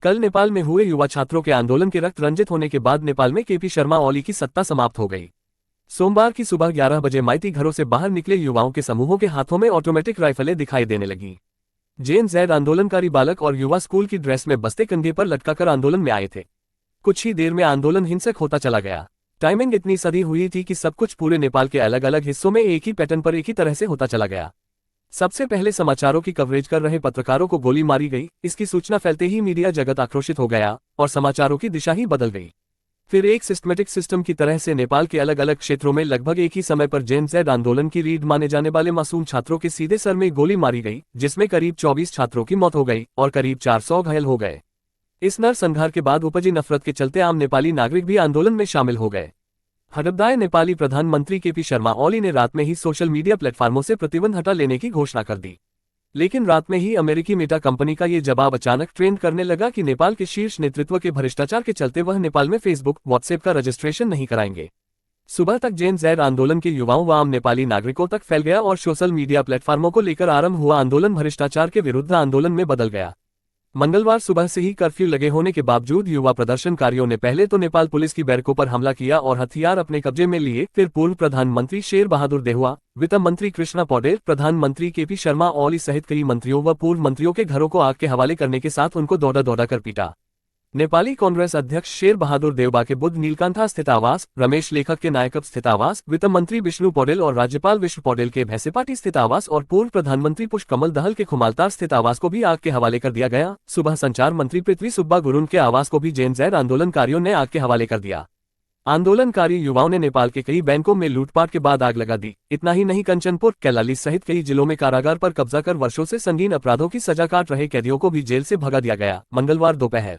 कल नेपाल में हुए युवा छात्रों के आंदोलन के रक्त रंजित होने के बाद नेपाल में केपी शर्मा ओली की सत्ता समाप्त हो गई। सोमवार की सुबह 11 बजे माइती घरों से बाहर निकले युवाओं के समूहों के हाथों में ऑटोमेटिक राइफलें दिखाई देने लगी। जेएनजेड आंदोलनकारी बालक और युवा स्कूल की ड्रेस में बस्ते कंधे पर लटकाकर आंदोलन में आए थे। कुछ ही देर में आंदोलन हिंसक होता चला गया। टाइमिंग इतनी सदी हुई थी कि सब कुछ पूरे नेपाल के अलग अलग हिस्सों में एक ही पैटर्न पर एक ही तरह से होता चला गया। सबसे पहले समाचारों की कवरेज कर रहे पत्रकारों को गोली मारी गई। इसकी सूचना फैलते ही मीडिया जगत आक्रोशित हो गया और समाचारों की दिशा ही बदल गई। फिर एक सिस्टमेटिक सिस्टम की तरह से नेपाल के अलग अलग क्षेत्रों में लगभग एक ही समय पर जेएनजेड आंदोलन की रीढ़ माने जाने वाले मासूम छात्रों के सीधे सर में गोली मारी गई, जिसमें करीब 24 छात्रों की मौत हो गई और करीब 400 घायल हो गए। इस नरसंहार के बाद उपजी नफरत के चलते आम नेपाली नागरिक भी आंदोलन में शामिल हो गए। हड़बड़ाए नेपाली प्रधानमंत्री केपी शर्मा ओली ने रात में ही सोशल मीडिया प्लेटफॉर्मों से प्रतिबंध हटा लेने की घोषणा कर दी। लेकिन रात में ही अमेरिकी मेटा कंपनी का ये जवाब अचानक ट्रेंड करने लगा कि नेपाल के शीर्ष नेतृत्व के भ्रष्टाचार के चलते वह नेपाल में फेसबुक, व्हाट्सएप का रजिस्ट्रेशन नहीं कराएंगे। सुबह तक जेएनजेड आंदोलन के युवाओं व आम नेपाली नागरिकों तक फैल गया और सोशल मीडिया प्लेटफॉर्मों को लेकर आरंभ हुआ आंदोलन भ्रष्टाचार के विरुद्ध आंदोलन में बदल गया। मंगलवार सुबह से ही कर्फ्यू लगे होने के बावजूद युवा प्रदर्शनकारियों ने पहले तो नेपाल पुलिस की बैरकों पर हमला किया और हथियार अपने कब्जे में लिए। फिर पूर्व प्रधानमंत्री शेर बहादुर देउवा, वित्त मंत्री कृष्णा पौडेल, प्रधानमंत्री केपी शर्मा ओली सहित कई मंत्रियों व पूर्व मंत्रियों के घरों को आग के हवाले करने के साथ उनको दौड़ा दौड़ा कर पीटा। नेपाली कांग्रेस अध्यक्ष शेर बहादुर देउवा के बुध नीलकांठा स्थित आवास, रमेश लेखक के नायकप स्थित आवास, वित्त मंत्री विष्णु पौडेल और राज्यपाल विश्व पौडेल के भैंसेपाटी स्थित आवास और पूर्व प्रधानमंत्री पुष्प कमल दहल के खुमालतार स्थित आवास को भी आग के हवाले कर दिया गया। सुबह संचार मंत्री पृथ्वी सुब्बा गुरुङ के आवास को भी जेएनजेड आंदोलनकारियों ने आग के हवाले कर दिया। आंदोलनकारी युवाओं ने नेपाल के कई बैंकों में लूटपाट के बाद आग लगा दी। इतना ही नहीं, कंचनपुर, कैलाली सहित कई जिलों में कारागार पर कब्जा कर वर्षों से संगीन अपराधों की सजा काट रहे कैदियों को भी जेल से भगा दिया गया। मंगलवार दोपहर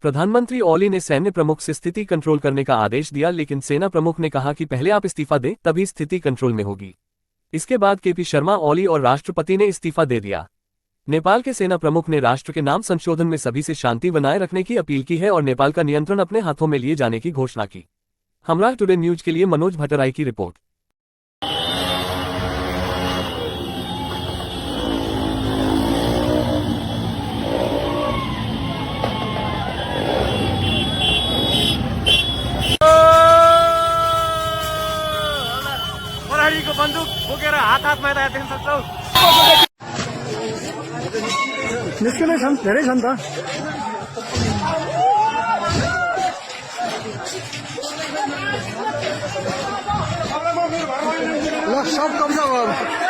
प्रधानमंत्री ओली ने सैन्य प्रमुख से स्थिति कंट्रोल करने का आदेश दिया, लेकिन सेना प्रमुख ने कहा कि पहले आप इस्तीफा दें, तभी स्थिति कंट्रोल में होगी। इसके बाद केपी शर्मा ओली और राष्ट्रपति ने इस्तीफा दे दिया। नेपाल के सेना प्रमुख ने राष्ट्र के नाम संशोधन में सभी से शांति बनाए रखने की अपील की है और नेपाल का नियंत्रण अपने हाथों में लिए जाने की घोषणा की। हमरा टुडे न्यूज के लिए मनोज भट्टराई की रिपोर्ट। को बन्दुक बोकेर हात हातमा देख्न सक्छौ। निस्किने छन्, धेरै छन् त। ल सब कब्जा भयो।